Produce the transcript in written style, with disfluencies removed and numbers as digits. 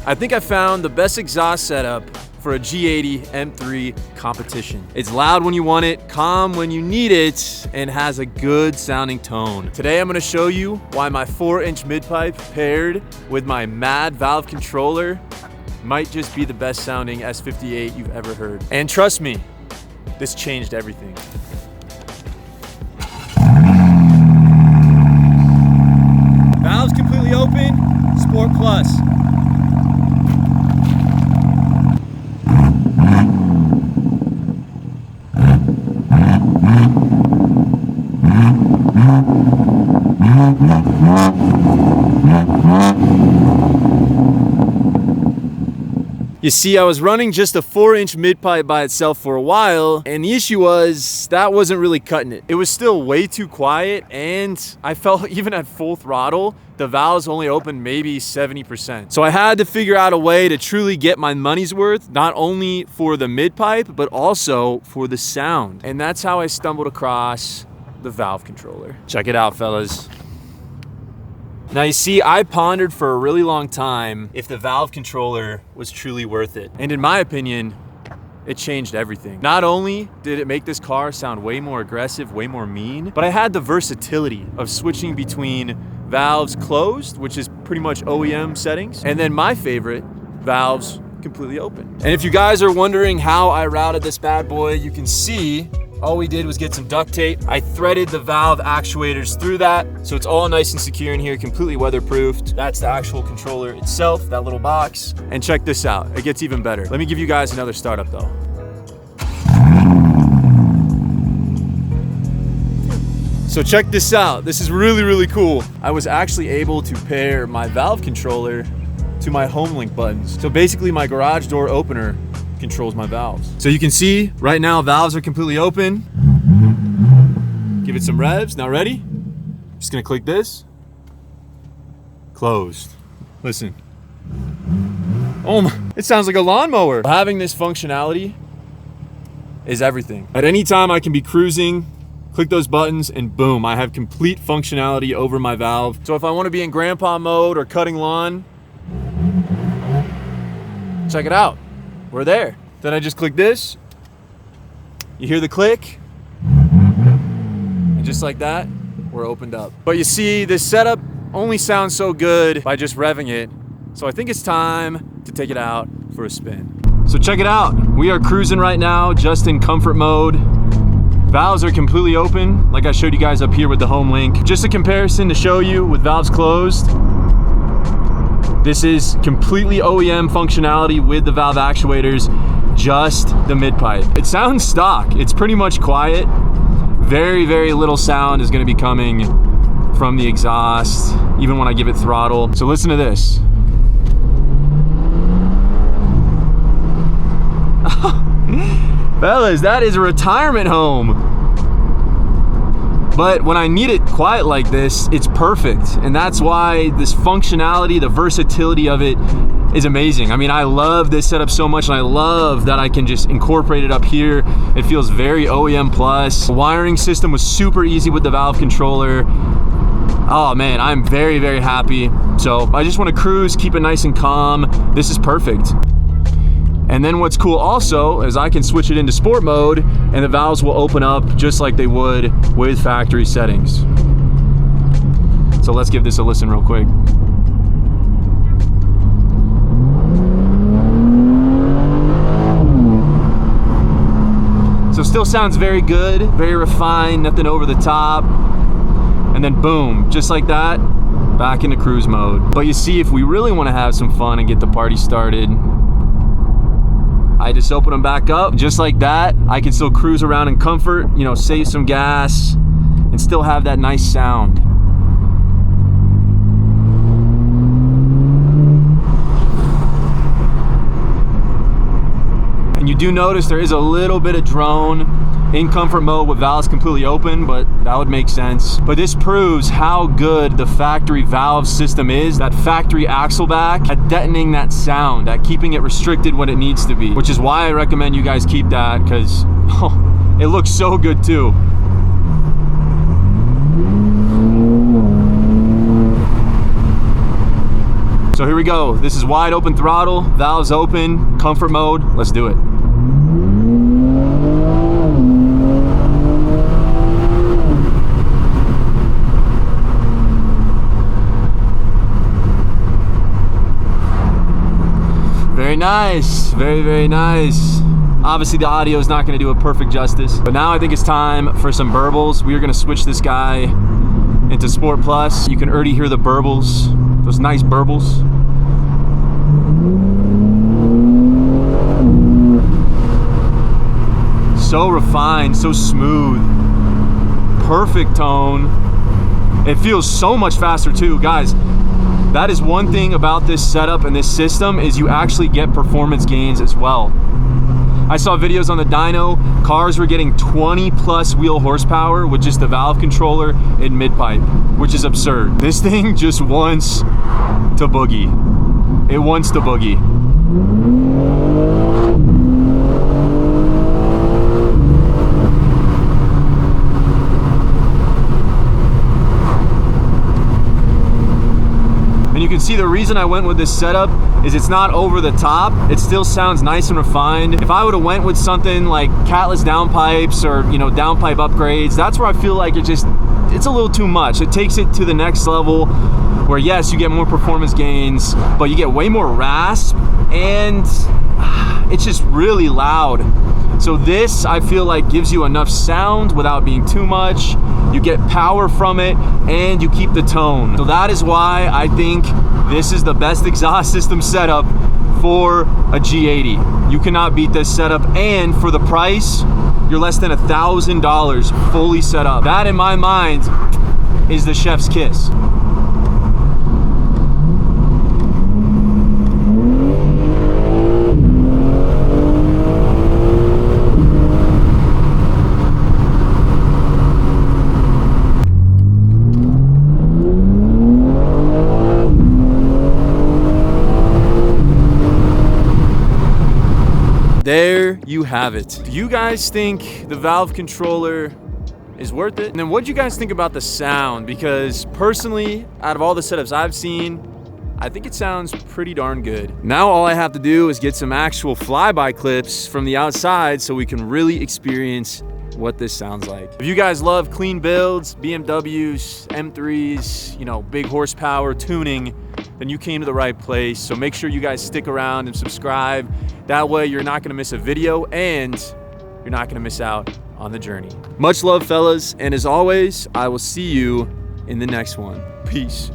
I think I found the best exhaust setup for a G80 M3 competition. It's loud when you want it, calm when you need it, and has a good sounding tone. Today I'm gonna show you why my 4-inch midpipe paired with my Mad valve controller might just be the best sounding S58 you've ever heard. And trust me, this changed everything. Valves completely open, Sport Plus. You see, I was running just a 4-inch midpipe by itself for a while, and the issue was that wasn't really cutting it. It was still way too quiet, and I felt even at full throttle, the valves only opened maybe 70%. So I had to figure out a way to truly get my money's worth, not only for the midpipe, but also for the sound. And that's how I stumbled across the valve controller. Check it out, fellas. Now you see, I pondered for a really long time if the valve controller was truly worth it. And in my opinion, it changed everything. Not only did it make this car sound way more aggressive, way more mean, but I had the versatility of switching between valves closed, which is pretty much OEM settings, and then my favorite, valves completely open. And if you guys are wondering how I routed this bad boy, you can see all we did was get some duct tape. I threaded the valve actuators through that, so it's all nice and secure in here, completely weatherproofed. That's the actual controller itself, that little box. And check this out, it gets even better. Let me give you guys another startup though. So check this out, this is really, really cool. I was actually able to pair my valve controller to my HomeLink buttons. So basically my garage door opener controls my valves. So you can see right now valves are completely open. Give it some revs. Now ready? Just gonna click this. Closed. Listen. Oh my, it sounds like a lawnmower. Having this functionality is everything. At any time I can be cruising, click those buttons, and boom, I have complete functionality over my valve. So if I want to be in grandpa mode or cutting lawn, check it out. We're there. Then I just click this. You hear the click. And just like that, we're opened up. But you see, this setup only sounds so good by just revving it. So I think it's time to take it out for a spin. So check it out. We are cruising right now, just in comfort mode. Valves are completely open, like I showed you guys up here with the HomeLink. Just a comparison to show you with valves closed. This is completely OEM functionality with the valve actuators, just the midpipe. It sounds stock. It's pretty much quiet. Very, very little sound is gonna be coming from the exhaust, even when I give it throttle. So listen to this. Fellas, that is a retirement home. But when I need it quiet like this, it's perfect. And that's why this functionality, the versatility of it is amazing. I mean, I love this setup so much, and I love that I can just incorporate it up here. It feels very OEM plus. The wiring system was super easy with the valve controller. Oh man, I'm very, very happy. So I just want to cruise, keep it nice and calm. This is perfect. And then what's cool also is I can switch it into sport mode and the valves will open up just like they would with factory settings. So let's give this a listen real quick. So still sounds very good, very refined, nothing over the top. And then boom, just like that, back into cruise mode. But you see, if we really want to have some fun and get the party started, I just open them back up. Just like that, I can still cruise around in comfort, you know, save some gas, and still have that nice sound. And you do notice there is a little bit of drone in comfort mode with valves completely open, but that would make sense. But this proves how good the factory valve system is, that factory axle back, at detonating that sound, at keeping it restricted when it needs to be, which is why I recommend you guys keep that, because it looks so good too. So here we go. This is wide open throttle, valves open, comfort mode. Let's do it. Very nice, very, very nice. Obviously the audio is not gonna do it perfect justice, but now I think it's time for some burbles. We are gonna switch this guy into Sport Plus. You can already hear the burbles, those nice burbles. So refined, so smooth, perfect tone. It feels so much faster too, guys. That is one thing about this setup and this system is you actually get performance gains as well. I saw videos on the dyno, cars were getting 20 plus wheel horsepower with just the valve controller and mid-pipe, which is absurd. This thing just wants to boogie. It wants to boogie. You can see the reason I went with this setup is it's not over the top. It still sounds nice and refined. If I would have went with something like catless downpipes or, you know, downpipe upgrades, that's where I feel like it's a little too much. It takes it to the next level where yes, you get more performance gains, but you get way more rasp and it's just really loud. So this, I feel like, gives you enough sound without being too much. You get power from it and you keep the tone. So that is why I think this is the best exhaust system setup for a G80. You cannot beat this setup, and for the price, you're less than $1,000 fully set up. That in my mind is the chef's kiss. There you have it. Do you guys think the valve controller is worth it? And then what do you guys think about the sound? Because personally, out of all the setups I've seen, I think it sounds pretty darn good. Now all I have to do is get some actual flyby clips from the outside so we can really experience what this sounds like. If you guys love clean builds, BMWs, M3s, you know, big horsepower tuning, then you came to the right place. So make sure you guys stick around and subscribe. That way you're not gonna miss a video and you're not gonna miss out on the journey. Much love, fellas. And as always, I will see you in the next one. Peace.